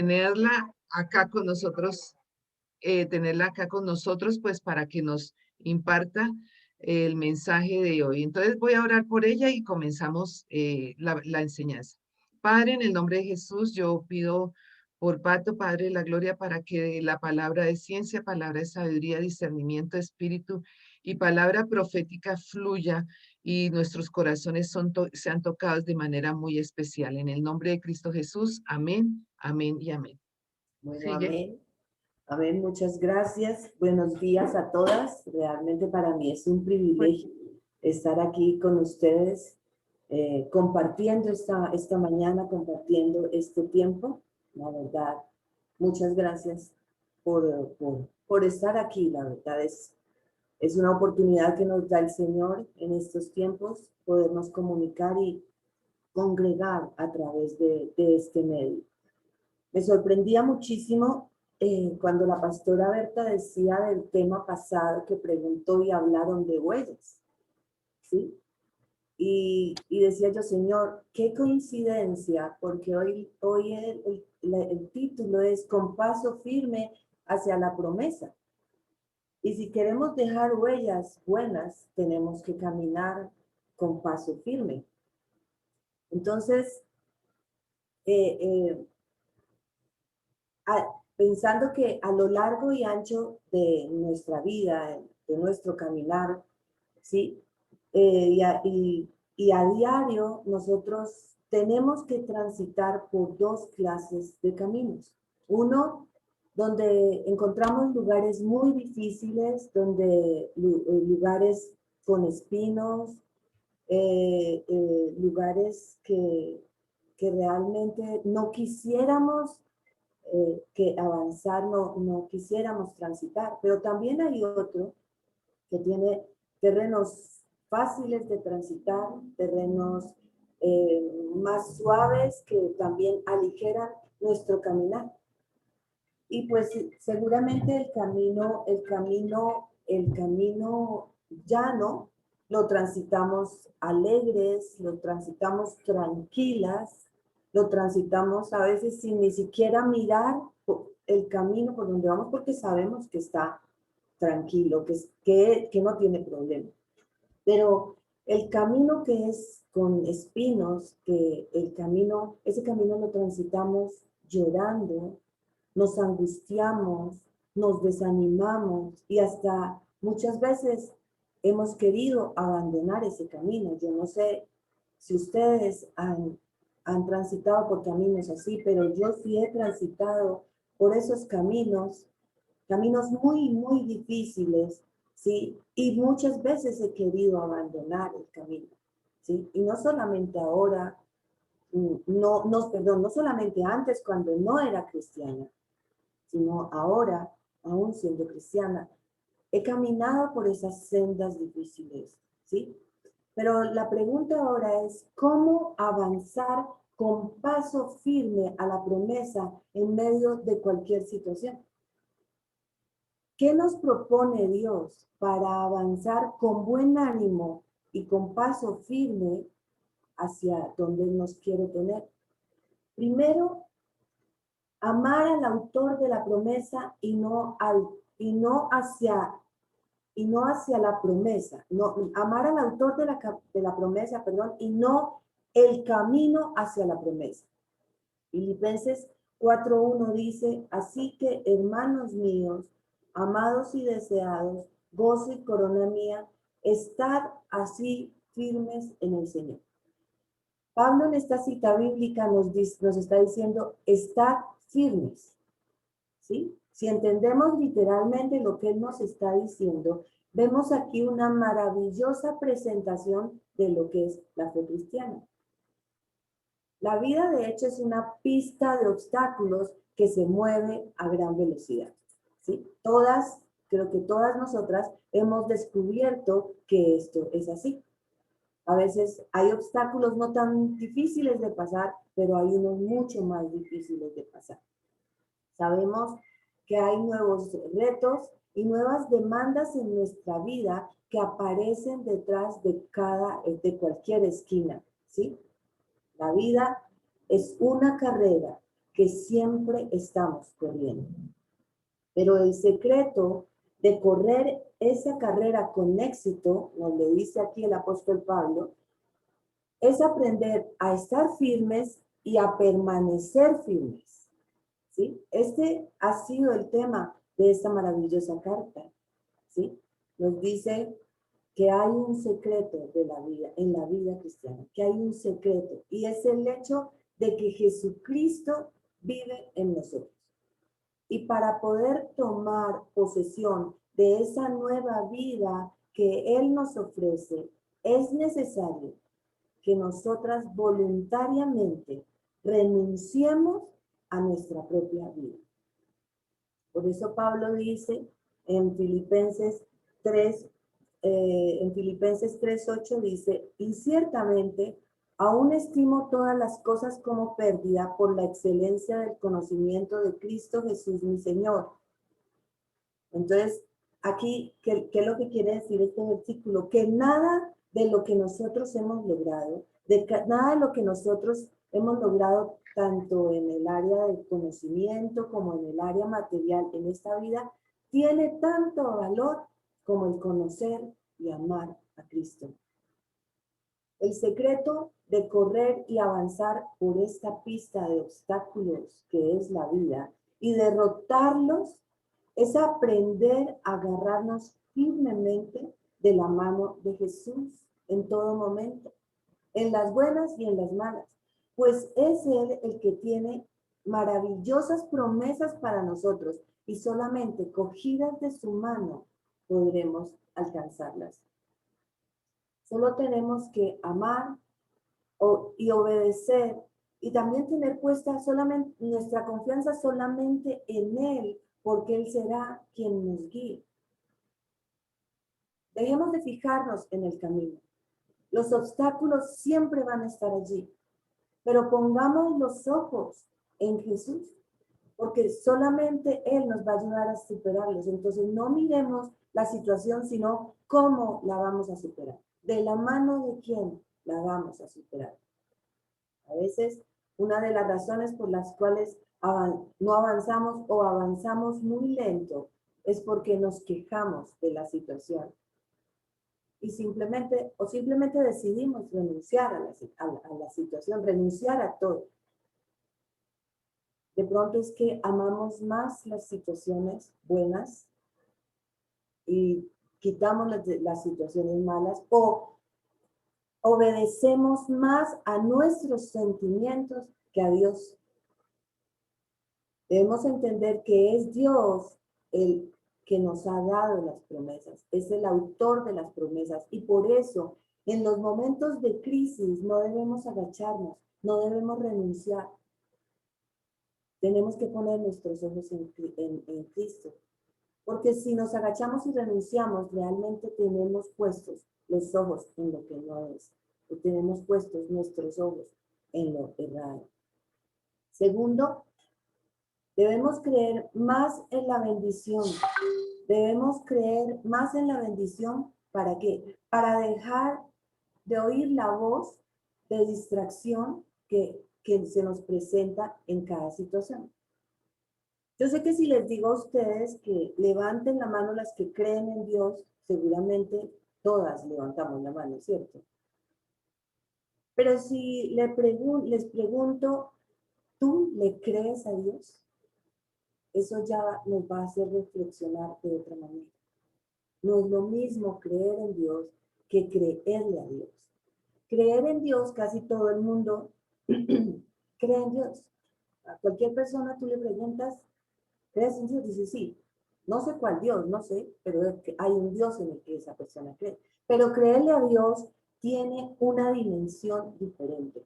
tenerla acá con nosotros, pues para que nos imparta el mensaje de hoy. Entonces voy a orar por ella y comenzamos la enseñanza. Padre, en el nombre de Jesús, yo pido por Pato, Padre de la Gloria, para que la palabra de ciencia, palabra de sabiduría, discernimiento, espíritu y palabra profética fluya y nuestros corazones sean tocados de manera muy especial. En el nombre de Cristo Jesús, amén, amén y amén. Bueno, Sigue. amén. Amén, muchas gracias. Buenos días a todas. Realmente para mí es un privilegio estar aquí con ustedes, compartiendo esta mañana, compartiendo este tiempo. La verdad, muchas gracias por estar aquí. La verdad es una oportunidad que nos da el Señor en estos tiempos, podernos comunicar y congregar a través de este medio. Me sorprendía muchísimo cuando la pastora Berta decía del tema pasado que preguntó y hablaron de huellas, ¿sí? Y decía yo, Señor, qué coincidencia, porque hoy el título es Con paso firme hacia la promesa. Y si queremos dejar huellas buenas, tenemos que caminar con paso firme. Entonces, eh, eh, pensando que a lo largo y ancho de nuestra vida, de nuestro caminar, ¿sí? Y a diario nosotros tenemos que transitar por dos clases de caminos. Uno, donde encontramos lugares muy difíciles, donde lugares con espinos, lugares que realmente no quisiéramos que avanzar, no quisiéramos transitar, pero también hay otro que tiene terrenos fáciles de transitar, terrenos más suaves que también aligeran nuestro caminar. Y pues seguramente el camino llano lo transitamos alegres, lo transitamos tranquilas, lo transitamos a veces sin ni siquiera mirar el camino por donde vamos porque sabemos que está tranquilo, que no tiene problema. Pero el camino que es con espinos, ese camino lo transitamos llorando, nos angustiamos, nos desanimamos y hasta muchas veces hemos querido abandonar ese camino. Yo no sé si ustedes han transitado por caminos así, pero yo sí he transitado por esos caminos muy, muy difíciles, ¿sí? Y muchas veces he querido abandonar el camino, ¿sí? Y no solamente ahora, no solamente antes cuando no era cristiana, sino ahora, aún siendo cristiana, he caminado por esas sendas difíciles, ¿sí? Pero la pregunta ahora es, ¿cómo avanzar con paso firme a la promesa en medio de cualquier situación? ¿Qué nos propone Dios para avanzar con buen ánimo y con paso firme hacia donde Él nos quiere tener? Primero, amar al autor de la promesa y no hacia la promesa. No, amar al autor de la promesa, perdón, y no el camino hacia la promesa. Filipenses 4:1 dice, así que hermanos míos, amados y deseados, gozo y corona mía, estad así firmes en el Señor. Pablo en esta cita bíblica nos está diciendo, estad firmes, ¿sí? Si entendemos literalmente lo que él nos está diciendo, vemos aquí una maravillosa presentación de lo que es la fe cristiana. La vida, de hecho, es una pista de obstáculos que se mueve a gran velocidad, ¿sí? Creo que todas nosotras hemos descubierto que esto es así. A veces hay obstáculos no tan difíciles de pasar, pero hay unos mucho más difíciles de pasar. Sabemos que hay nuevos retos y nuevas demandas en nuestra vida que aparecen detrás de cualquier esquina, ¿sí? La vida es una carrera que siempre estamos corriendo. Pero el secreto de correr esa carrera con éxito, nos lo dice aquí el apóstol Pablo, es aprender a estar firmes y a permanecer firmes. ¿Sí? Este ha sido el tema de esta maravillosa carta. ¿Sí? Nos dice que hay un secreto de la vida, en la vida cristiana, que hay un secreto, y es el hecho de que Jesucristo vive en nosotros. Y para poder tomar posesión de esa nueva vida que Él nos ofrece, es necesario que nosotras voluntariamente renunciemos a nuestra propia vida. Por eso Pablo dice en Filipenses 3, en Filipenses 3:8 dice, y ciertamente aún estimo todas las cosas como pérdida por la excelencia del conocimiento de Cristo Jesús mi Señor. Entonces, aquí, ¿qué es lo que quiere decir este versículo? Que nada de lo que nosotros hemos logrado, nada de lo que nosotros hemos logrado tanto en el área del conocimiento como en el área material en esta vida, tiene tanto valor como el conocer y amar a Cristo. El secreto de correr y avanzar por esta pista de obstáculos que es la vida y derrotarlos es aprender a agarrarnos firmemente de la mano de Jesús en todo momento, en las buenas y en las malas, pues es Él el que tiene maravillosas promesas para nosotros y solamente cogidas de su mano podremos alcanzarlas. Solo tenemos que amar y obedecer y también tener puesta solamente nuestra confianza solamente en Él, porque Él será quien nos guíe. Dejemos de fijarnos en el camino. Los obstáculos siempre van a estar allí, pero pongamos los ojos en Jesús, porque solamente Él nos va a ayudar a superarlos. Entonces no miremos la situación, sino cómo la vamos a superar. De la mano de quién la vamos a superar. A veces, una de las razones por las cuales no avanzamos o avanzamos muy lento es porque nos quejamos de la situación. Y simplemente decidimos renunciar a la situación, renunciar a todo. De pronto es que amamos más las situaciones buenas y quitamos las situaciones malas, o obedecemos más a nuestros sentimientos que a Dios. Debemos entender que es Dios el que nos ha dado las promesas, es el autor de las promesas, y por eso en los momentos de crisis no debemos agacharnos, no debemos renunciar. Tenemos que poner nuestros ojos en Cristo, porque si nos agachamos y renunciamos, realmente tenemos puestos los ojos en lo que no es, y tenemos puestos nuestros ojos en lo errado. Segundo, debemos creer más en la bendición. Debemos creer más en la bendición. ¿Para qué? Para dejar de oír la voz de distracción que se nos presenta en cada situación. Yo sé que si les digo a ustedes que levanten la mano las que creen en Dios, seguramente todas levantamos la mano, ¿cierto? Pero si les pregunto, ¿tú le crees a Dios? Eso ya nos va a hacer reflexionar de otra manera. No es lo mismo creer en Dios que creerle a Dios. Creer en Dios, casi todo el mundo cree en Dios. A cualquier persona tú le preguntas, ¿crees en Dios? Dice, sí. No sé cuál Dios, no sé, pero hay un Dios en el que esa persona cree. Pero creerle a Dios tiene una dimensión diferente.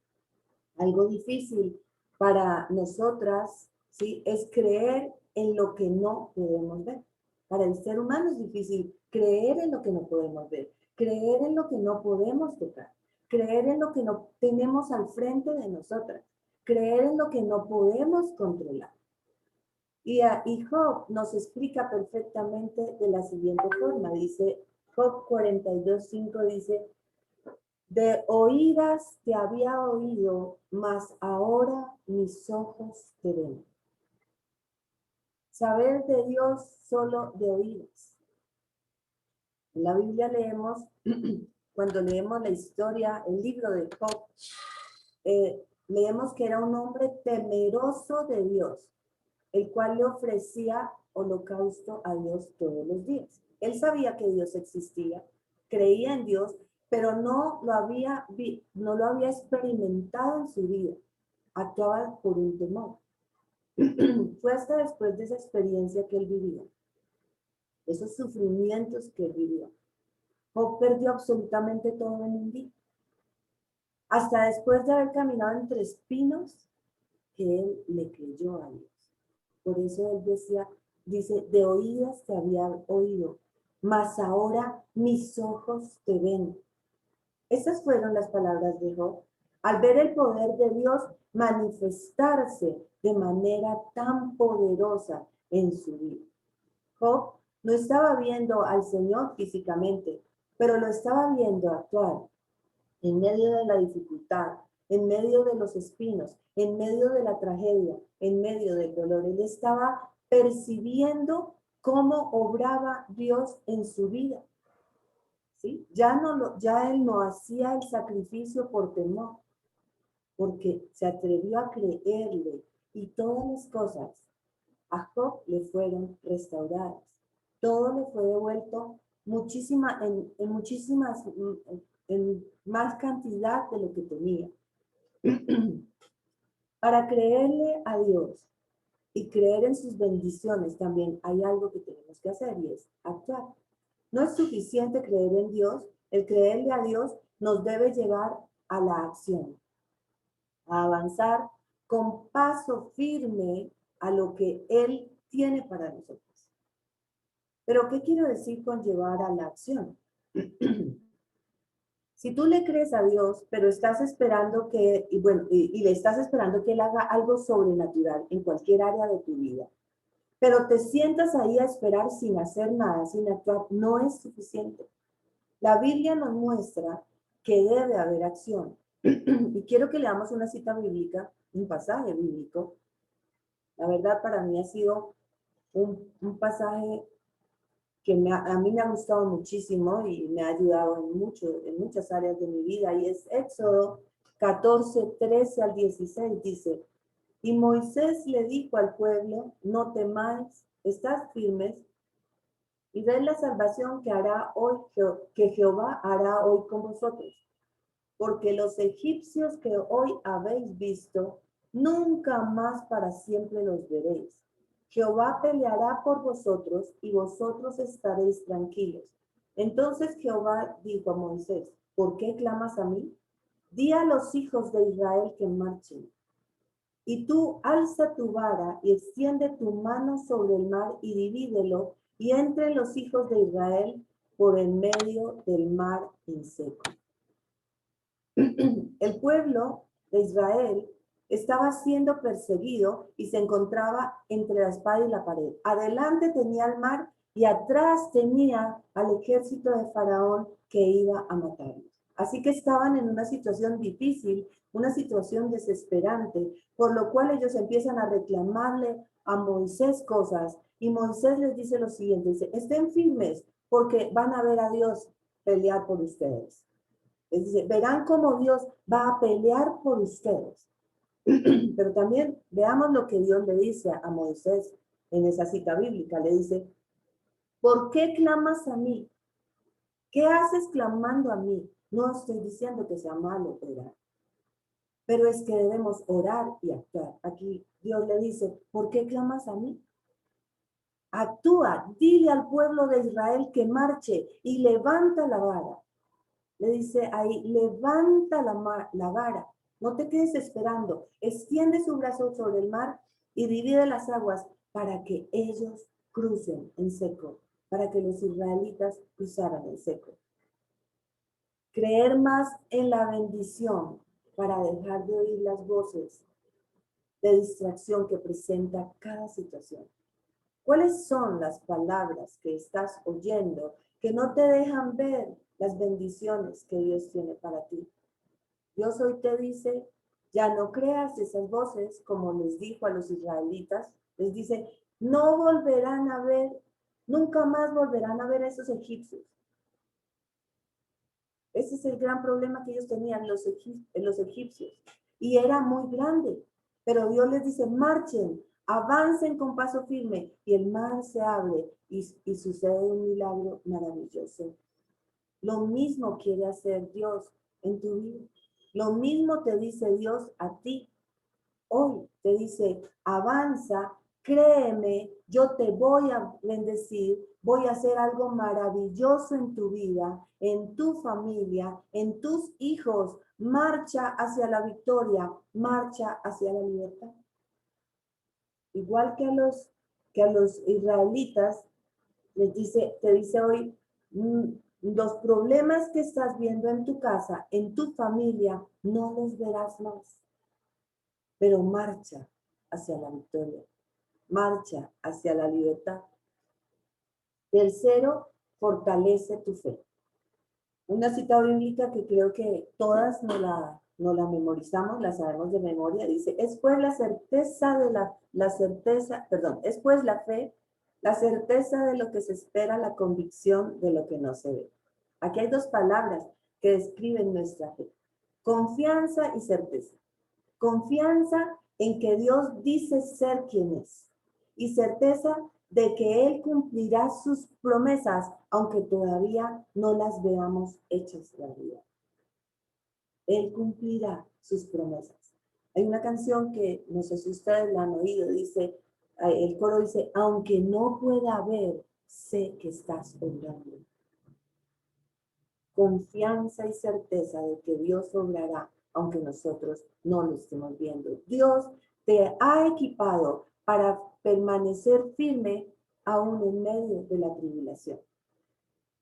Algo difícil para nosotras, ¿sí? Es creer en lo que no podemos ver. Para el ser humano es difícil creer en lo que no podemos ver, creer en lo que no podemos tocar, creer en lo que no tenemos al frente de nosotras, creer en lo que no podemos controlar. Y Job nos explica perfectamente de la siguiente forma. Dice, Job 42:5 dice, De oídas te había oído, mas ahora mis ojos te ven. Saber de Dios solo de oídas. En la Biblia leemos, cuando leemos la historia, el libro de Job, leemos que era un hombre temeroso de Dios, el cual le ofrecía holocausto a Dios todos los días. Él sabía que Dios existía, creía en Dios, pero no lo había experimentado en su vida. Actuaba por un temor. Fue hasta después de esa experiencia que él vivió, esos sufrimientos que él vivió. Job perdió absolutamente todo en un día. Hasta después de haber caminado entre espinos, que él le creyó a Dios. Por eso él dice, de oídas te había oído, mas ahora mis ojos te ven. Esas fueron las palabras de Job. Al ver el poder de Dios manifestarse de manera tan poderosa en su vida. Job no estaba viendo al Señor físicamente, pero lo estaba viendo actuar en medio de la dificultad, en medio de los espinos, en medio de la tragedia, en medio del dolor. Él estaba percibiendo cómo obraba Dios en su vida. ¿Sí? Ya él no hacía el sacrificio por temor, porque se atrevió a creerle y todas las cosas a Job le fueron restauradas. Todo le fue devuelto en más cantidad de lo que tenía. Para creerle a Dios y creer en sus bendiciones también hay algo que tenemos que hacer y es actuar. No es suficiente creer en Dios, el creerle a Dios nos debe llevar a la acción, a avanzar con paso firme a lo que Él tiene para nosotros. Pero, ¿qué quiero decir con llevar a la acción? Si tú le crees a Dios, pero estás esperando y le estás esperando que Él haga algo sobrenatural en cualquier área de tu vida, pero te sientas ahí a esperar sin hacer nada, sin actuar, no es suficiente. La Biblia nos muestra que debe haber acción. Y quiero que leamos una cita bíblica, un pasaje bíblico. La verdad, para mí ha sido un pasaje que a mí me ha gustado muchísimo y me ha ayudado en muchas áreas de mi vida, y es Éxodo 14, 13 al 16, dice, y Moisés le dijo al pueblo, no temáis, estad firmes, y ved la salvación que Jehová hará hoy con vosotros, porque los egipcios que hoy habéis visto, nunca más para siempre los veréis. Jehová peleará por vosotros y vosotros estaréis tranquilos. Entonces Jehová dijo a Moisés, ¿por qué clamas a mí? Di a los hijos de Israel que marchen. Y tú alza tu vara y extiende tu mano sobre el mar y divídelo, y entre los hijos de Israel por el medio del mar en seco. El pueblo de Israel estaba siendo perseguido y se encontraba entre la espada y la pared. Adelante tenía el mar y atrás tenía al ejército de Faraón que iba a matarlos. Así que estaban en una situación difícil, una situación desesperante, por lo cual ellos empiezan a reclamarle a Moisés cosas. Y Moisés les dice lo siguiente, dice, estén firmes porque van a ver a Dios pelear por ustedes. Es decir, verán cómo Dios va a pelear por ustedes. Pero también veamos lo que Dios le dice a Moisés en esa cita bíblica. Le dice, ¿por qué clamas a mí? ¿Qué haces clamando a mí? No estoy diciendo que sea malo orar, pero es que debemos orar y actuar. Aquí Dios le dice, ¿por qué clamas a mí? Actúa, dile al pueblo de Israel que marche y levanta la vara. Le dice ahí, levanta la vara, no te quedes esperando, extiende su brazo sobre el mar y divide las aguas para que ellos crucen en seco, para que los israelitas cruzaran en seco. Creer más en la bendición para dejar de oír las voces de distracción que presenta cada situación. ¿Cuáles son las palabras que estás oyendo que no te dejan ver las bendiciones que Dios tiene para ti? Dios hoy te dice, ya no creas esas voces, como les dijo a los israelitas. Les dice, no volverán a ver, nunca más volverán a ver a esos egipcios. Ese es el gran problema que ellos tenían, los egipcios. Y era muy grande. Pero Dios les dice, marchen, avancen con paso firme. Y el mar se abre y sucede un milagro maravilloso. Lo mismo quiere hacer Dios en tu vida. Lo mismo te dice Dios a ti. Hoy te dice, avanza, créeme, yo te voy a bendecir, voy a hacer algo maravilloso en tu vida, en tu familia, en tus hijos. Marcha hacia la victoria, marcha hacia la libertad. Igual que a los israelitas, te dice hoy, los problemas que estás viendo en tu casa, en tu familia, no los verás más. Pero marcha hacia la victoria, marcha hacia la libertad. Tercero, fortalece tu fe. Una cita bíblica que creo que todas no la memorizamos, la sabemos de memoria, dice, es pues la certeza de es pues la fe, la certeza de lo que se espera, la convicción de lo que no se ve. Aquí hay dos palabras que describen nuestra fe, confianza y certeza. Confianza en que Dios dice ser quien es y certeza de que Él cumplirá sus promesas, aunque todavía no las veamos hechas realidad. Él cumplirá sus promesas. Hay una canción que, no sé si ustedes la han oído, dice, el coro dice, aunque no pueda ver, sé que estás obrando. Confianza y certeza de que Dios obrará, aunque nosotros no lo estemos viendo. Dios te ha equipado para permanecer firme aún en medio de la tribulación.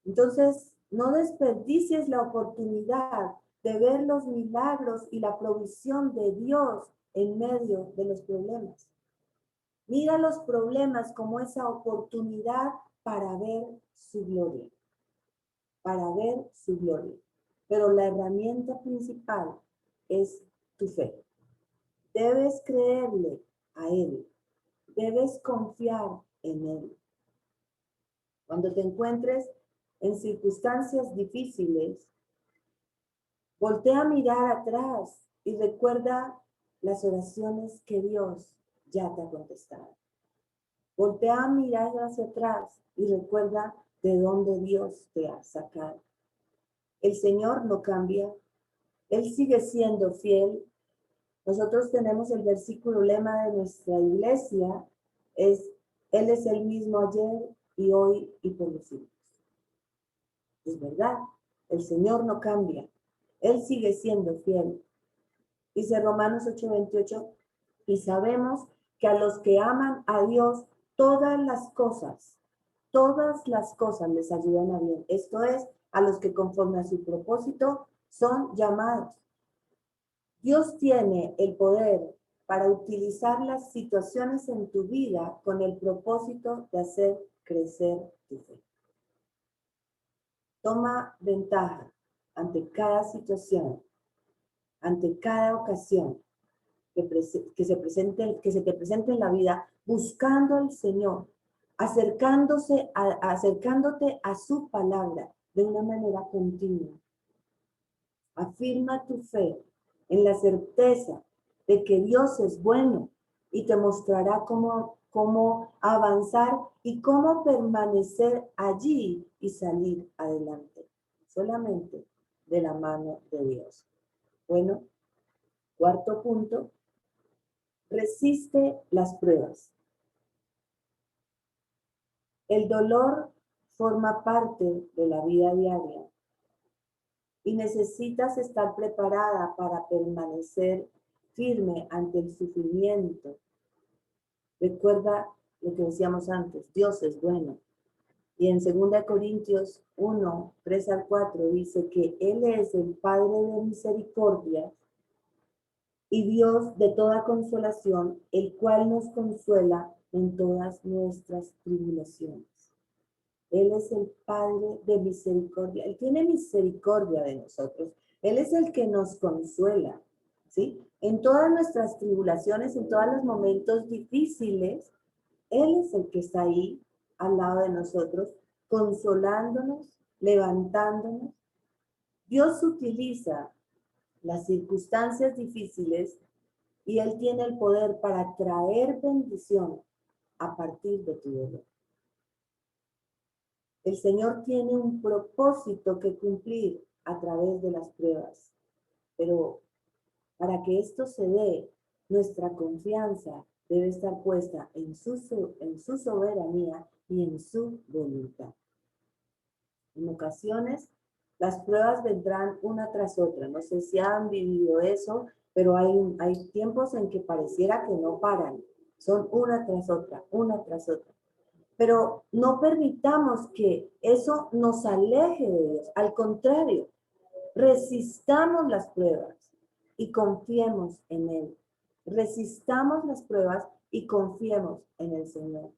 Entonces, no desperdicies la oportunidad de ver los milagros y la provisión de Dios en medio de los problemas. Mira los problemas como esa oportunidad para ver su gloria. Para ver su gloria. Pero la herramienta principal es tu fe. Debes creerle a Él. Debes confiar en Él. Cuando te encuentres en circunstancias difíciles, voltea a mirar atrás y recuerda las oraciones que Dios ya te ha contestado. Voltea a mirar hacia atrás y recuerda de dónde Dios te ha sacado. El Señor no cambia. Él sigue siendo fiel. Nosotros tenemos el versículo lema de nuestra iglesia, Él es el mismo ayer y hoy y por los siglos. Es verdad, el Señor no cambia. Él sigue siendo fiel. Dice Romanos 8:28, y sabemos que a los que aman a Dios, todas las cosas les ayudan a bien. Esto es, a los que conforme a su propósito son llamados. Dios tiene el poder para utilizar las situaciones en tu vida con el propósito de hacer crecer tu fe. Toma ventaja ante cada situación, ante cada ocasión que se te presente en la vida, buscando al Señor, acercándote a su palabra de una manera continua. Afirma tu fe en la certeza de que Dios es bueno y te mostrará cómo avanzar y cómo permanecer allí y salir adelante, solamente de la mano de Dios. Bueno, cuarto punto, resiste las pruebas. El dolor forma parte de la vida diaria y necesitas estar preparada para permanecer firme ante el sufrimiento. Recuerda lo que decíamos antes, Dios es bueno. Y en 2 Corintios 1, 3 al 4 dice que Él es el Padre de misericordia y Dios de toda consolación, el cual nos consuela en todas nuestras tribulaciones. Él es el Padre de misericordia. Él tiene misericordia de nosotros. Él es el que nos consuela, ¿sí? En todas nuestras tribulaciones, en todos los momentos difíciles, Él es el que está ahí al lado de nosotros, consolándonos, levantándonos. Dios utiliza las circunstancias difíciles y Él tiene el poder para traer bendición a partir de tu dolor. El Señor tiene un propósito que cumplir a través de las pruebas, pero para que esto se dé, nuestra confianza debe estar puesta en su soberanía y en su voluntad. En ocasiones, las pruebas vendrán una tras otra. No sé si han vivido eso, pero hay tiempos en que pareciera que no paran. Son una tras otra, una tras otra. Pero no permitamos que eso nos aleje de Dios. Al contrario, resistamos las pruebas y confiemos en Él. Resistamos las pruebas y confiemos en el Señor.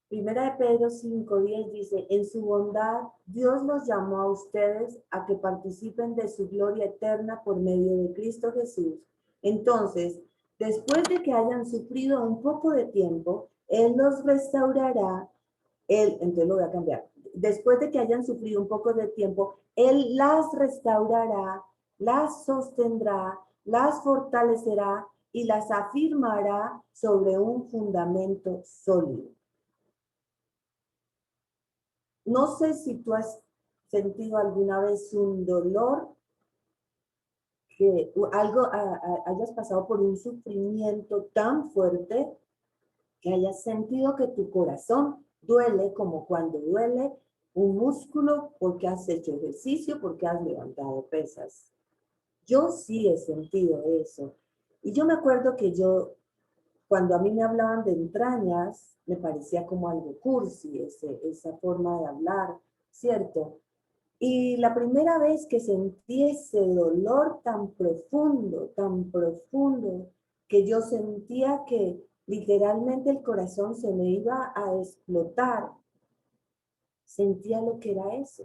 Primera de Pedro 5:10 dice, en su bondad Dios los llamó a ustedes a que participen de su gloria eterna por medio de Cristo Jesús. Entonces, después de que hayan sufrido un poco de tiempo, Él los restaurará. Entonces lo voy a cambiar. Después de que hayan sufrido un poco de tiempo, Él las restaurará, las sostendrá, las fortalecerá y las afirmará sobre un fundamento sólido. No sé si tú has sentido alguna vez un dolor, que hayas pasado por un sufrimiento tan fuerte que hayas sentido que tu corazón duele como cuando duele un músculo porque has hecho ejercicio, porque has levantado pesas. Yo sí he sentido eso. Y yo me acuerdo que cuando a mí me hablaban de entrañas, me parecía como algo cursi, esa forma de hablar, ¿cierto? Y la primera vez que sentí ese dolor tan profundo, que yo sentía que literalmente el corazón se me iba a explotar, sentía lo que era eso,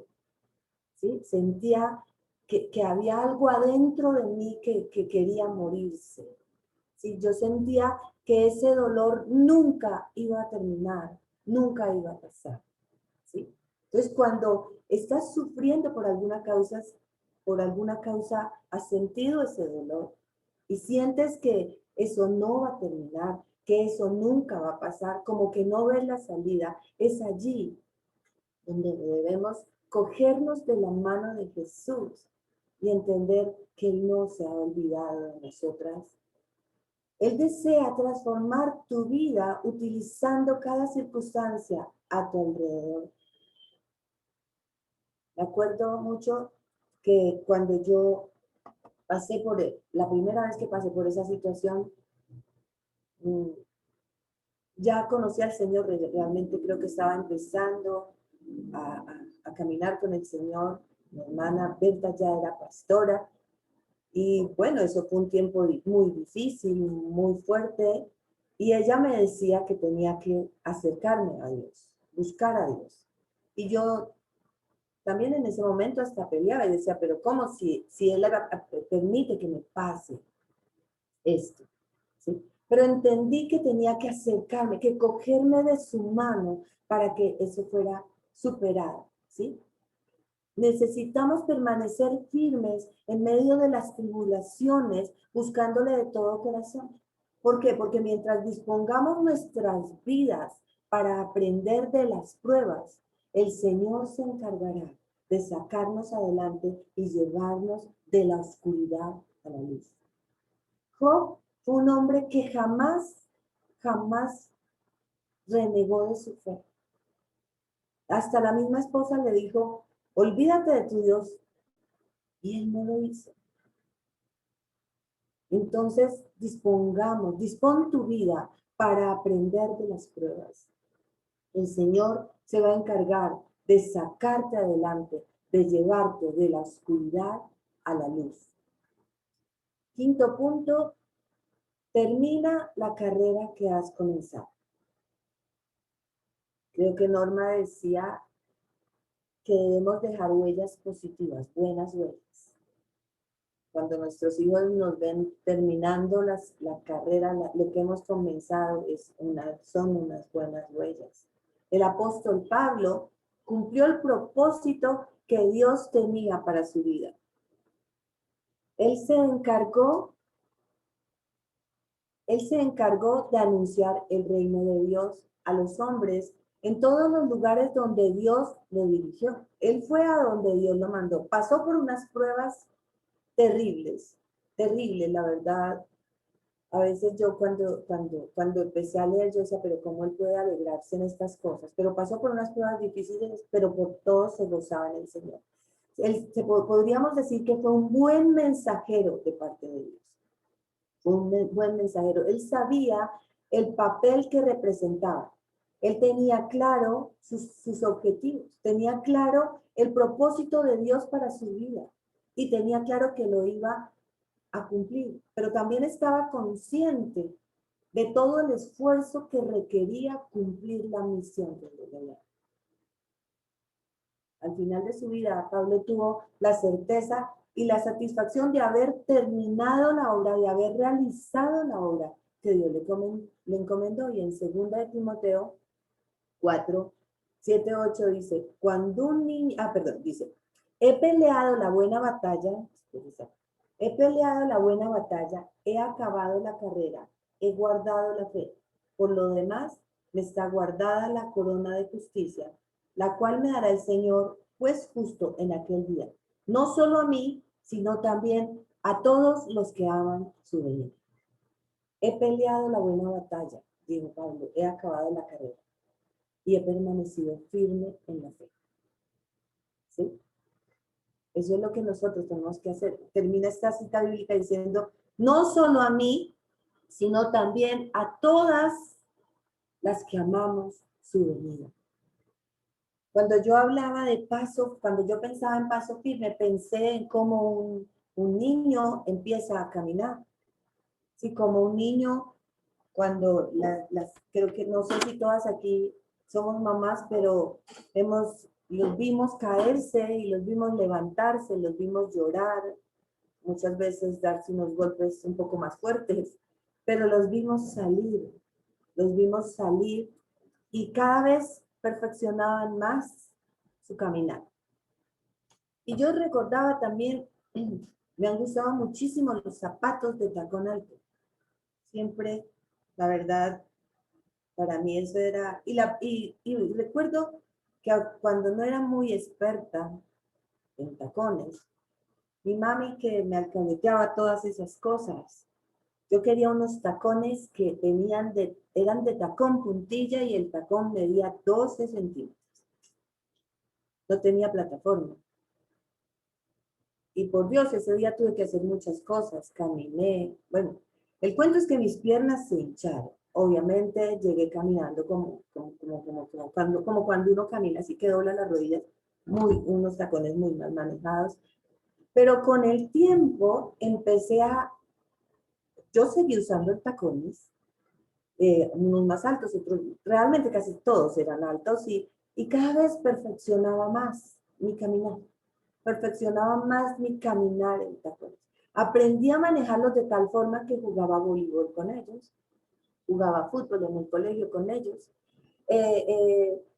¿sí? Sentía que había algo adentro de mí que quería morirse, ¿sí? Yo sentía que ese dolor nunca iba a terminar, nunca iba a pasar, ¿sí? Entonces, cuando estás sufriendo por alguna causa, has sentido ese dolor y sientes que eso no va a terminar, que eso nunca va a pasar, como que no ves la salida, es allí donde debemos cogernos de la mano de Jesús y entender que Él no se ha olvidado de nosotras. Él desea transformar tu vida utilizando cada circunstancia a tu alrededor. Me acuerdo mucho que cuando yo pasé la primera vez que pasé por esa situación, ya conocí al Señor, realmente creo que estaba empezando a caminar con el Señor. Mi hermana Berta ya era pastora y bueno, eso fue un tiempo muy difícil, muy fuerte, y ella me decía que tenía que acercarme a Dios, buscar a Dios. Y yo también en ese momento hasta peleaba y decía, pero ¿cómo si Él permite que me pase esto? ¿Sí? Pero entendí que tenía que acercarme, que cogerme de su mano para que eso fuera superado, ¿sí? Necesitamos permanecer firmes en medio de las tribulaciones, buscándole de todo corazón. ¿Por qué? Porque mientras dispongamos nuestras vidas para aprender de las pruebas, el Señor se encargará de sacarnos adelante y llevarnos de la oscuridad a la luz. Job fue un hombre que jamás renegó de su fe. Hasta la misma esposa le dijo, olvídate de tu Dios. Y él no lo hizo. Entonces, dispón tu vida para aprender de las pruebas. El Señor se va a encargar de sacarte adelante, de llevarte de la oscuridad a la luz. Quinto punto, termina la carrera que has comenzado. Creo que Norma decía que debemos dejar huellas positivas, buenas huellas. Cuando nuestros hijos nos ven terminando la carrera, lo que hemos comenzado son unas buenas huellas. El apóstol Pablo cumplió el propósito que Dios tenía para su vida. Él se encargó de anunciar el reino de Dios a los hombres en todos los lugares donde Dios lo dirigió. Él fue a donde Dios lo mandó. Pasó por unas pruebas terribles, la verdad. A veces yo cuando empecé a leer, yo decía, pero ¿cómo él puede alegrarse en estas cosas? Pero pasó por unas pruebas difíciles, pero por todo se gozaba en el Señor. Podríamos decir que fue un buen mensajero de parte de Dios. Fue un buen mensajero. Él sabía el papel que representaba. Él tenía claro sus objetivos, tenía claro el propósito de Dios para su vida y tenía claro que lo iba a cumplir, pero también estaba consciente de todo el esfuerzo que requería cumplir la misión que le tenía. Al final de su vida, Pablo tuvo la certeza y la satisfacción de haber terminado la obra, de haber realizado la obra que Dios le encomendó. Y en 2 de Timoteo 4, 7, 8 dice, cuando un niño, dice, he peleado la buena batalla, he acabado la carrera, he guardado la fe. Por lo demás, me está guardada la corona de justicia, la cual me dará el Señor, pues justo en aquel día. No solo a mí, sino también a todos los que aman su venida. He peleado la buena batalla, dijo Pablo, he acabado la carrera y he permanecido firme en la fe. ¿Sí? Eso es lo que nosotros tenemos que hacer. Termina esta cita bíblica diciendo, no solo a mí, sino también a todas las que amamos su venida. Cuando yo hablaba de paso, cuando yo pensaba en paso firme, pensé en cómo un niño empieza a caminar. Sí, como un niño, cuando creo que no sé si todas aquí somos mamás, pero los vimos caerse y los vimos levantarse, los vimos llorar, muchas veces darse unos golpes un poco más fuertes, pero los vimos salir y cada vez perfeccionaban más su caminar. Y yo recordaba también, me han gustado muchísimo los zapatos de tacón alto. Siempre, la verdad, para mí eso era, y recuerdo que cuando no era muy experta en tacones, mi mami que me alcahueteaba todas esas cosas, yo quería unos tacones que eran de tacón puntilla y el tacón medía 12 centímetros. No tenía plataforma. Y por Dios, ese día tuve que hacer muchas cosas, caminé, bueno, el cuento es que mis piernas se hincharon. Obviamente llegué caminando como cuando uno camina, así que dobla las rodillas, unos tacones muy mal manejados. Pero con el tiempo yo seguí usando tacones, unos más altos, otros, realmente casi todos eran altos y cada vez perfeccionaba más mi caminar. Perfeccionaba más mi caminar en tacones. Aprendí a manejarlos de tal forma que jugaba voleibol con ellos, jugaba fútbol en el colegio con ellos,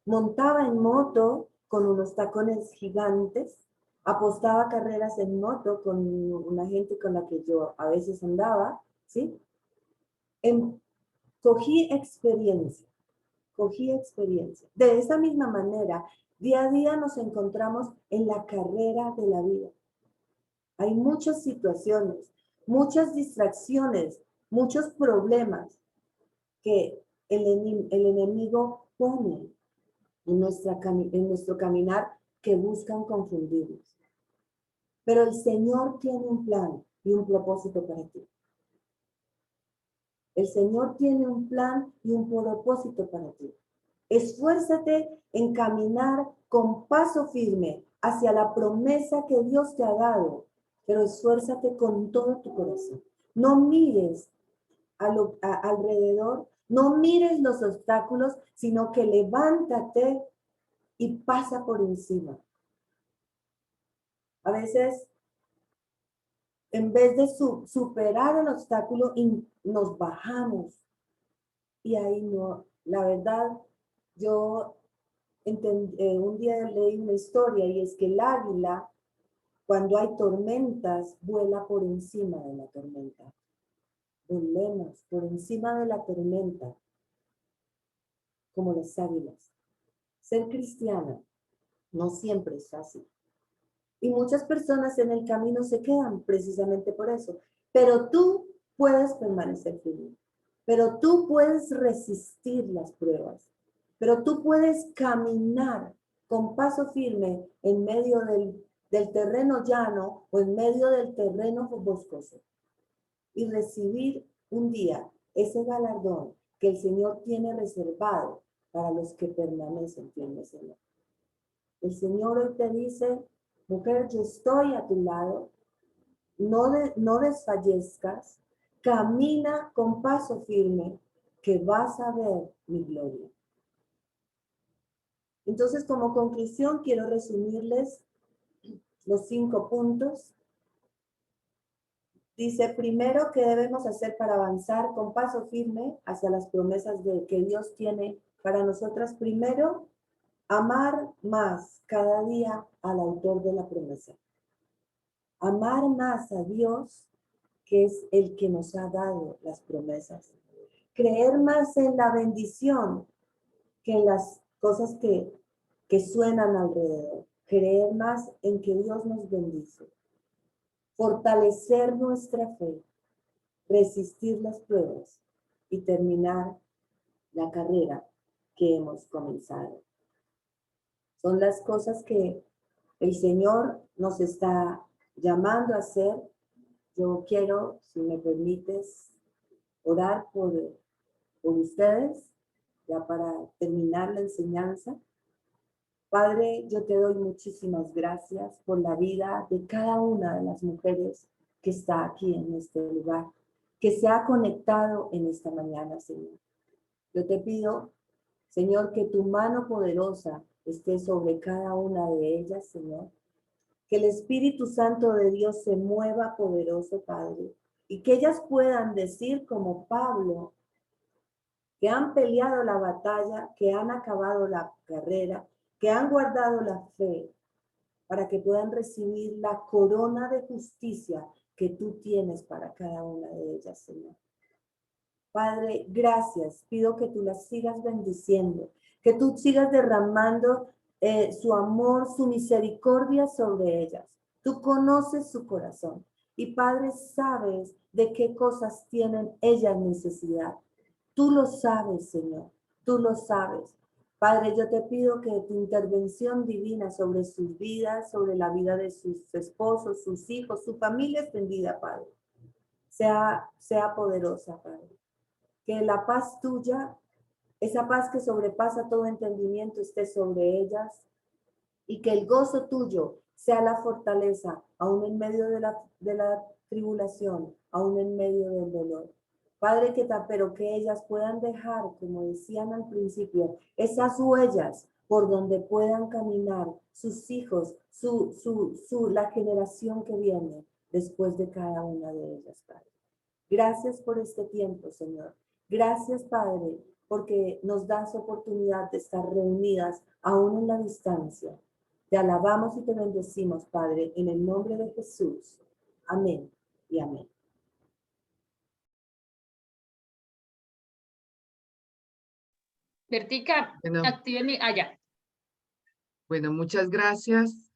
montaba en moto con unos tacones gigantes, apostaba carreras en moto con una gente con la que yo a veces andaba, ¿sí? Cogí experiencia. De esa misma manera, día a día nos encontramos en la carrera de la vida. Hay muchas situaciones, muchas distracciones, muchos problemas que el enemigo pone en nuestro caminar que buscan confundirnos. Pero el Señor tiene un plan y un propósito para ti. El Señor tiene un plan y un propósito para ti. Esfuérzate en caminar con paso firme hacia la promesa que Dios te ha dado, pero esfuérzate con todo tu corazón. No mires alrededor, no mires los obstáculos, sino que levántate y pasa por encima. A veces, en vez de superar el obstáculo, nos bajamos. Y ahí no, la verdad, yo un día leí una historia y es que el águila, cuando hay tormentas, vuela por encima de la tormenta. Volemos por encima de la tormenta, como las águilas. Ser cristiana no siempre es fácil. Y muchas personas en el camino se quedan precisamente por eso. Pero tú puedes permanecer firme. Pero tú puedes resistir las pruebas. Pero tú puedes caminar con paso firme en medio del terreno llano o en medio del terreno boscoso. Y recibir un día ese galardón que el Señor tiene reservado para los que permanecen firmes en él. El Señor hoy te dice, mujer, yo estoy a tu lado, no desfallezcas, camina con paso firme, que vas a ver mi gloria. Entonces, como conclusión, quiero resumirles los 5 puntos. Dice, primero, ¿qué debemos hacer para avanzar con paso firme hacia las promesas que Dios tiene para nosotras? Primero, amar más cada día al autor de la promesa. Amar más a Dios, que es el que nos ha dado las promesas. Creer más en la bendición que en las cosas que suenan alrededor. Creer más en que Dios nos bendice. Fortalecer nuestra fe. Resistir las pruebas y terminar la carrera que hemos comenzado. Son las cosas que el Señor nos está llamando a hacer. Yo quiero, si me permites, orar por ustedes, ya para terminar la enseñanza. Padre, yo te doy muchísimas gracias por la vida de cada una de las mujeres que está aquí en este lugar, que se ha conectado en esta mañana, Señor. Yo te pido, Señor, que tu mano poderosa esté sobre cada una de ellas, Señor. Que el Espíritu Santo de Dios se mueva poderoso, Padre, y que ellas puedan decir como Pablo, que han peleado la batalla, que han acabado la carrera, que han guardado la fe, para que puedan recibir la corona de justicia que tú tienes para cada una de ellas, Señor. Padre, gracias. Pido que tú las sigas bendiciendo, que tú sigas derramando su amor, su misericordia sobre ellas. Tú conoces su corazón y Padre, sabes de qué cosas tienen ellas necesidad. Tú lo sabes, Señor, tú lo sabes. Padre, yo te pido que tu intervención divina sobre sus vidas, sobre la vida de sus esposos, sus hijos, su familia extendida, Padre, sea poderosa, Padre. Que la paz tuya, esa paz que sobrepasa todo entendimiento, esté sobre ellas y que el gozo tuyo sea la fortaleza, aún en medio de la tribulación, aún en medio del dolor. Padre, pero que ellas puedan dejar, como decían al principio, esas huellas por donde puedan caminar sus hijos, la generación que viene después de cada una de ellas, Padre. Gracias por este tiempo, Señor. Gracias, Padre, porque nos das oportunidad de estar reunidas aún en la distancia. Te alabamos y te bendecimos, Padre, en el nombre de Jesús. Amén y amén. Bertica, Bueno, active mi... allá. bueno, muchas gracias.